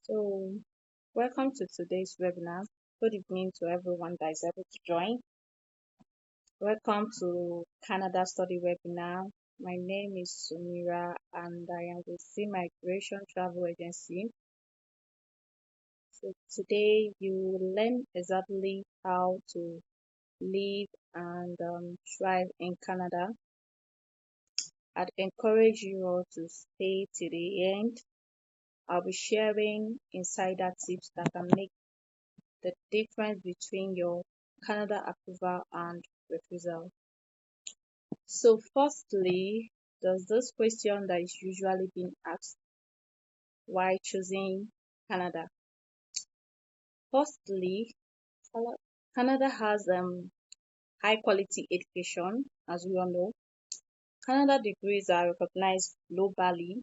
So, welcome to today's webinar. Good evening to everyone that is able to join. Welcome to Canada Study Webinar. My name is Sumira and I am with C Migration Travel Agency. So, today you will learn exactly how to live and thrive in Canada. I'd encourage you all to stay to the end. I'll be sharing insider tips that can make the difference between your Canada approval and refusal. So firstly, there's this question that is usually being asked, why choosing Canada? Firstly, Canada has high quality education, as we all know. Canada degrees are recognized globally,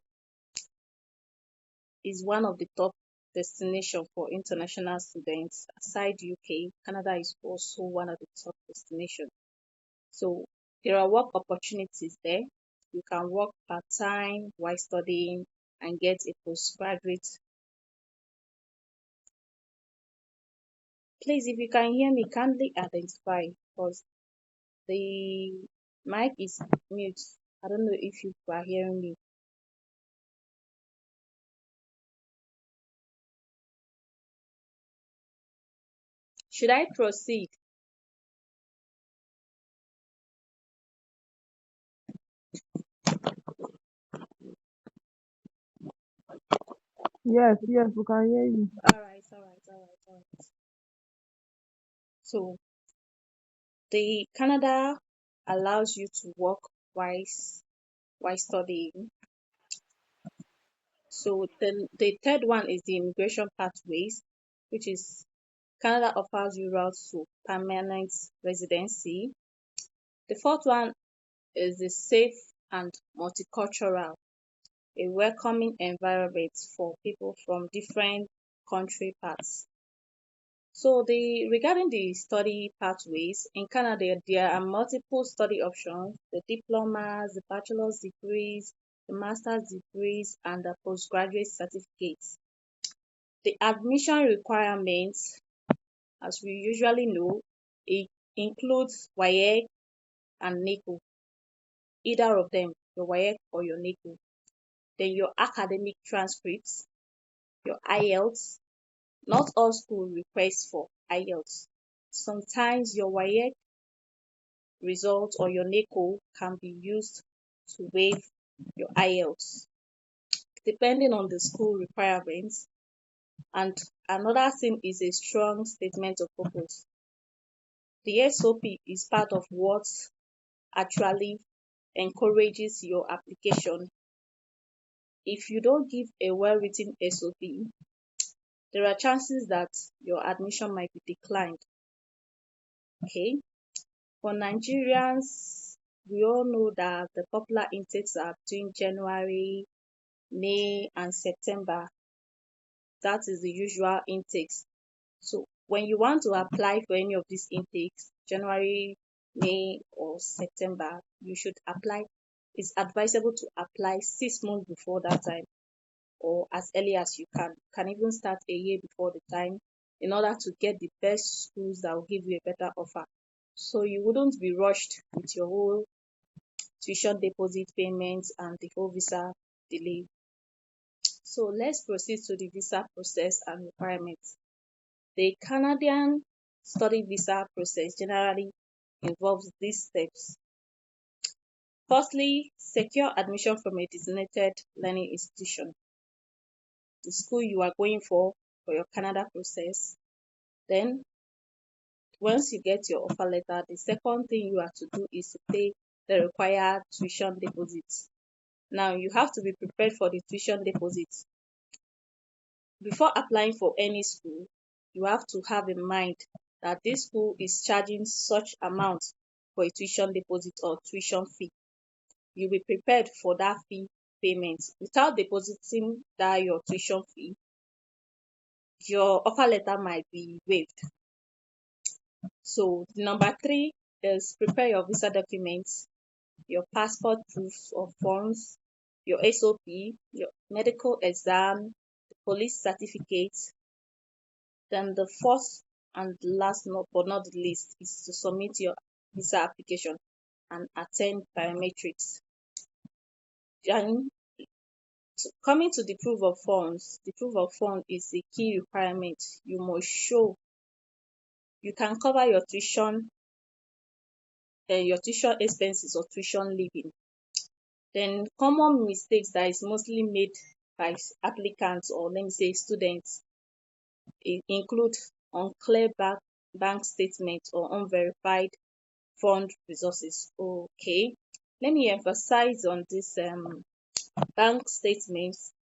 is one of the top destinations for international students. Aside UK, Canada is also one of the top destinations. So there are work opportunities there. You can work part-time while studying and get a postgraduate. Please, if you can hear me, kindly identify because the mic is mute. I don't know if you are hearing me. Should I proceed? Yes, yes, we can hear you. All right. So the Canada allows you to work while studying. So the third one is the immigration pathways, which is Canada offers you routes to permanent residency. The fourth one is the safe and multicultural, a welcoming environment for people from different country parts. So regarding the study pathways in Canada, there are multiple study options: the diplomas, the bachelor's degrees, the master's degrees, and the postgraduate certificates. The admission requirements, as we usually know, it includes WAEC and NECO, either of them, your WAEC or your NECO. Then your academic transcripts, your IELTS. Not all school requests for IELTS. Sometimes your WAEC results or your NECO can be used to waive your IELTS, depending on the school requirements. And another thing is a strong statement of purpose. The SOP is part of what actually encourages your application. If you don't give a well-written SOP, there are chances that your admission might be declined. Okay. For Nigerians, we all know that the popular intakes are between January, May, and September. That is the usual intakes. So when you want to apply for any of these intakes, January, May, or September, you should apply. It's advisable to apply 6 months before that time or as early as you can. You can even start a year before the time in order to get the best schools that will give you a better offer. So you wouldn't be rushed with your whole tuition deposit payments and the whole visa delay. So let's proceed to the visa process and requirements. The Canadian study visa process generally involves these steps. Firstly, secure admission from a designated learning institution, the school you are going for your Canada process. Then, once you get your offer letter, the second thing you have to do is to pay the required tuition deposits. Now, you have to be prepared for the tuition deposits. Before applying for any school, you have to have in mind that this school is charging such amount for a tuition deposit or tuition fee. You'll be prepared for that fee payment. Without depositing that your tuition fee, your offer letter might be waived. So number 3 is prepare your visa documents, your passport proof of funds, your SOP, your medical exam, police certificate. Then the fourth and last but not the least is to submit your visa application and attend biometrics. And coming to the proof of funds, the proof of fund is a key requirement. You must show you can cover your tuition expenses or tuition living. Then common mistakes that is mostly made by applicants, or let me say students, include unclear bank statements or unverified fund resources. Okay, let me emphasize on this bank statements.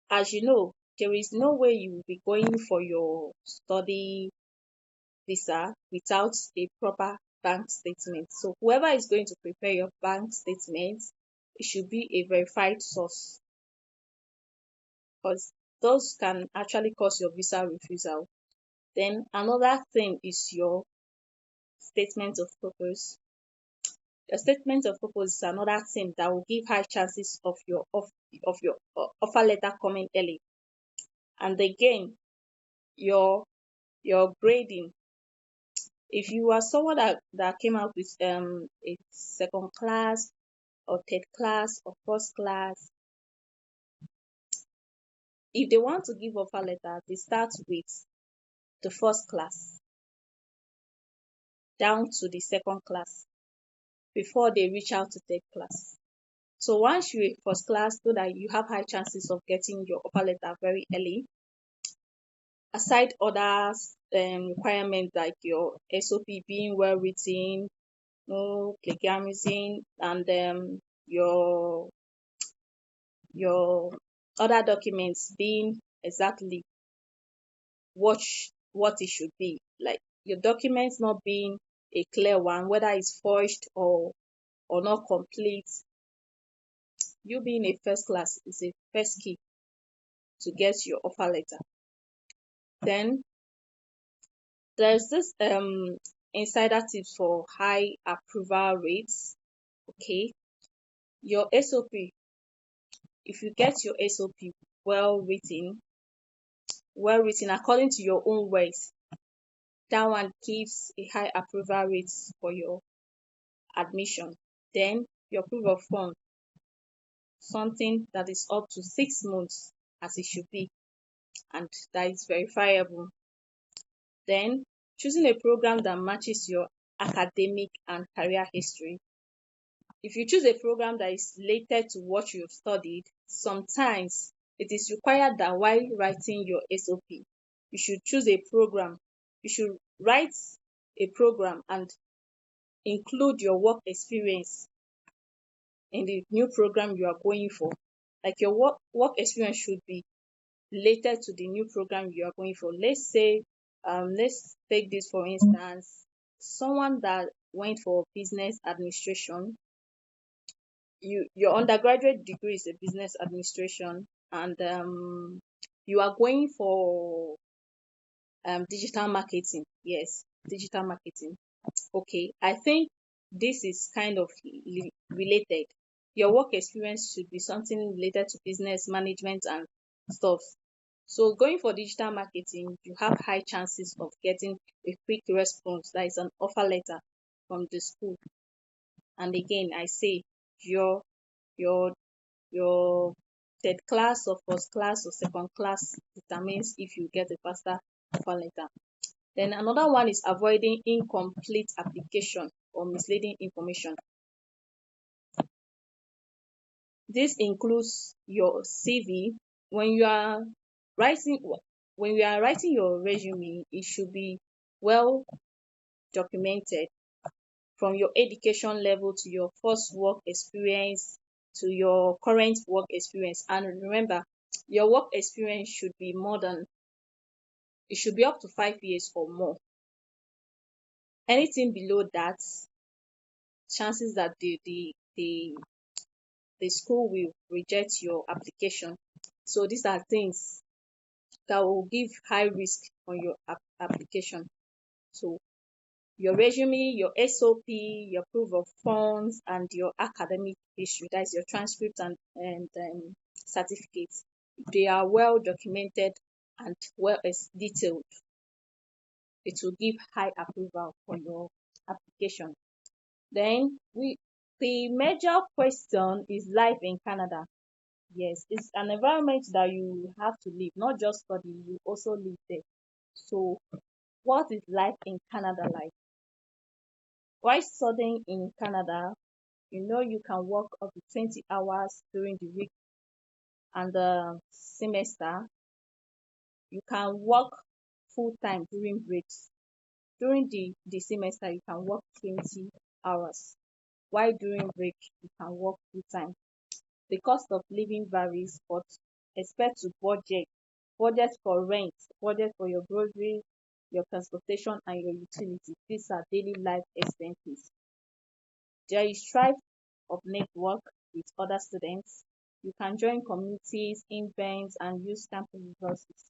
As you know, there is no way you will be going for your study visa without a proper bank statement. So whoever is going to prepare your bank statement, it should be a verified source, because those can actually cause your visa refusal. Then another thing is your statement of purpose. Your statement of purpose is another thing that will give high chances of your offer letter coming early. And again, your grading. If you are someone that came out with a second class or third class or first class, if they want to give offer letter, they start with the first class down to the second class before they reach out to third class. So once you're first class, so that you have high chances of getting your offer letter very early. Aside other requirements like your SOP being well written, no plagiarism, and your other documents being exactly what it should be. Like your documents not being a clear one, whether it's forged or not complete. You being a first class is a first key to get your offer letter. Then there's this insider tips for high approval rates. Okay, your SOP. If you get your SOP well written according to your own words, that one gives a high approval rate for your admission. Then your proof of fund, something that is up to 6 months as it should be, and that is verifiable. Then choosing a program that matches your academic and career history. If you choose a program that is related to what you've studied, sometimes it is required that while writing your SOP, you should choose a program. You should write a program and include your work experience in the new program you are going for. Like your work experience should be related to the new program you are going for. Let's say, let's take this for instance, someone that went for business administration. Your undergraduate degree is a business administration, and you are going for digital marketing. Yes, digital marketing. Okay, I think this is kind of related. Your work experience should be something related to business management and stuff. So going for digital marketing, you have high chances of getting a quick response, that is an offer letter from the school. And again, I say your your your third class or first class or second class determines if you get a faster offer letter. Then another one is avoiding incomplete application or misleading information. This includes your CV. When you are writing your resume, it should be well documented, from your education level to your first work experience to your current work experience. And remember, your work experience should be it should be up to 5 years or more. Anything below that, chances that the school will reject your application. So these are things that will give high risk on your application. So your resume, your SOP, your proof of funds, and your academic history, that is your transcript and certificates. they are well documented and well as detailed, it will give high approval for your application. Then the major question is life in Canada. Yes, it's an environment that you have to live, not just study, you also live there. So, what is life in Canada like? While studying in Canada, you can work up to 20 hours during the week and the semester. You can work full time during breaks. During the semester, you can work 20 hours, while during break, you can work full time. The cost of living varies, but expect to budget for rent, budget for your groceries, your transportation, and your utilities. These are daily life expenses. There is strive of network with other students. You can join communities, events, and use campus resources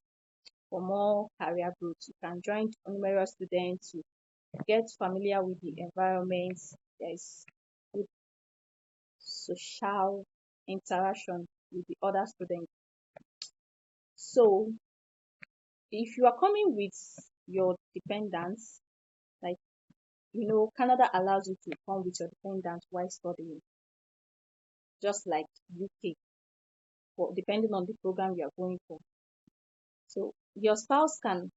for more career growth. You can join numerous students to get familiar with the environment. There is good social interaction with the other students. So if you are coming with your dependents, like Canada allows you to come with your dependents while studying, just like UK, for depending on the program you are going for. So your spouse can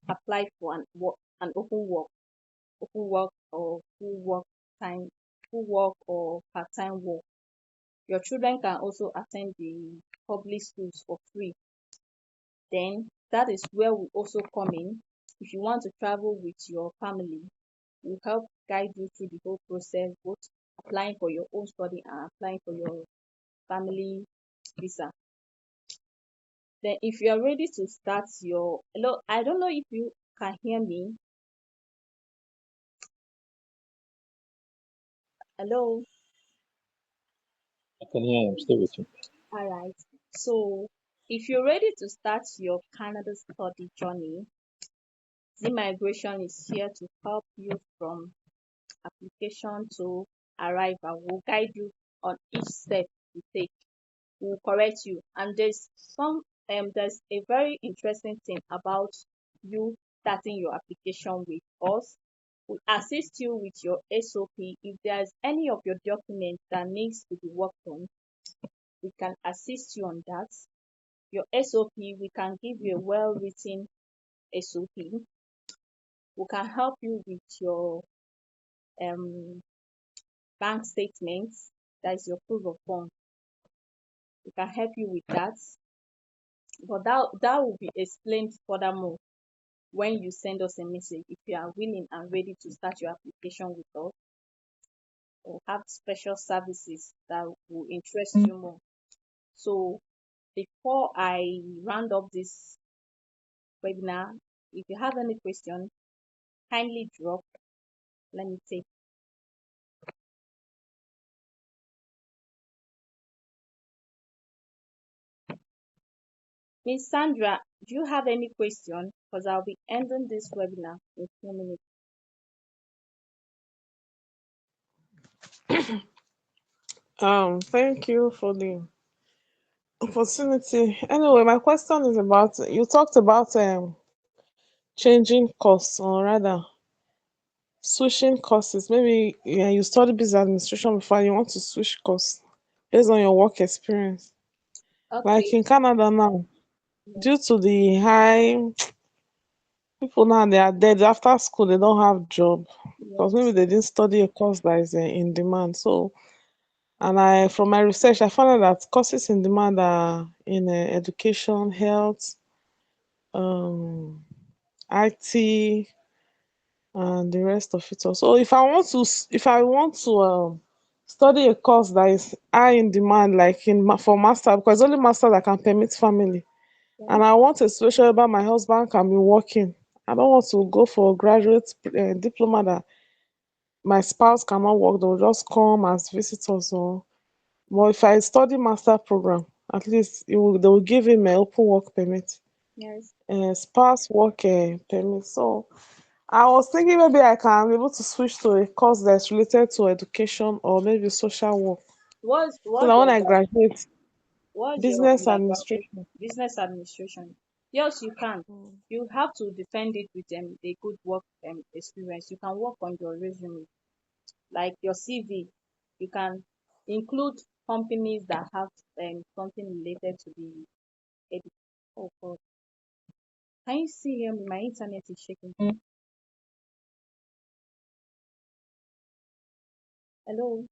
apply for an open work or time, full work or part-time work. Your children can also attend the public schools for free. Then that is where we also come in. If you want to travel with your family, we help guide you through the whole process, both applying for your own study and applying for your family visa. Then if you are ready to start your hello, I don't know if you can hear me. Hello. I can hear him. Stay with you. All right. So if you're ready to start your Canada study journey, Z Migration is here to help you from application to arrival. We'll guide you on each step you take. We'll correct you. And there's a very interesting thing about you starting your application with us. We'll assist you with your SOP. If there's any of your documents that needs to be worked on, we can assist you on that. Your SOP, we can give you a well-written SOP. We can help you with your um, bank statements. That is your proof of funds. We can help you with that. But that will be explained furthermore when you send us a message. If you are willing and ready to start your application with us, or have special services that will interest you more. So before I round up this webinar, if you have any question, kindly drop. Let me take. Miss Sandra, do you have any question? Because I'll be ending this webinar in a few minutes. Thank you for the opportunity. Anyway, my question is about you talked about changing course or rather switching courses. Maybe yeah, you studied business administration before and you want to switch course based on your work experience. Like Okay. in Canada now, due Yes. to the high people now they are dead after school they don't have job because maybe Yes. they didn't study a course that is in demand. So and I from my research I found out that courses in demand are in education, health, um, IT, and the rest of it all. So if I want to study a course that is high in demand, like for master, because only master that can permit family, and Okay. I want a situation whereby my husband can be working. I don't want to go for a graduate diploma that my spouse cannot work. They'll just come as visitors. Or but if I study master program, at least they will give him an open work permit, Yes. spouse work permit. So I was thinking maybe I can be able to switch to a course that's related to education or maybe social work. What So what that when does I that graduate, What's your Business underground administration. business administration? Yes, you can. Mm. You have to defend it with a good work experience. You can work on your resume, like your CV. You can include companies that have something related to the oh God. Can you see here? My internet is shaking. Hello.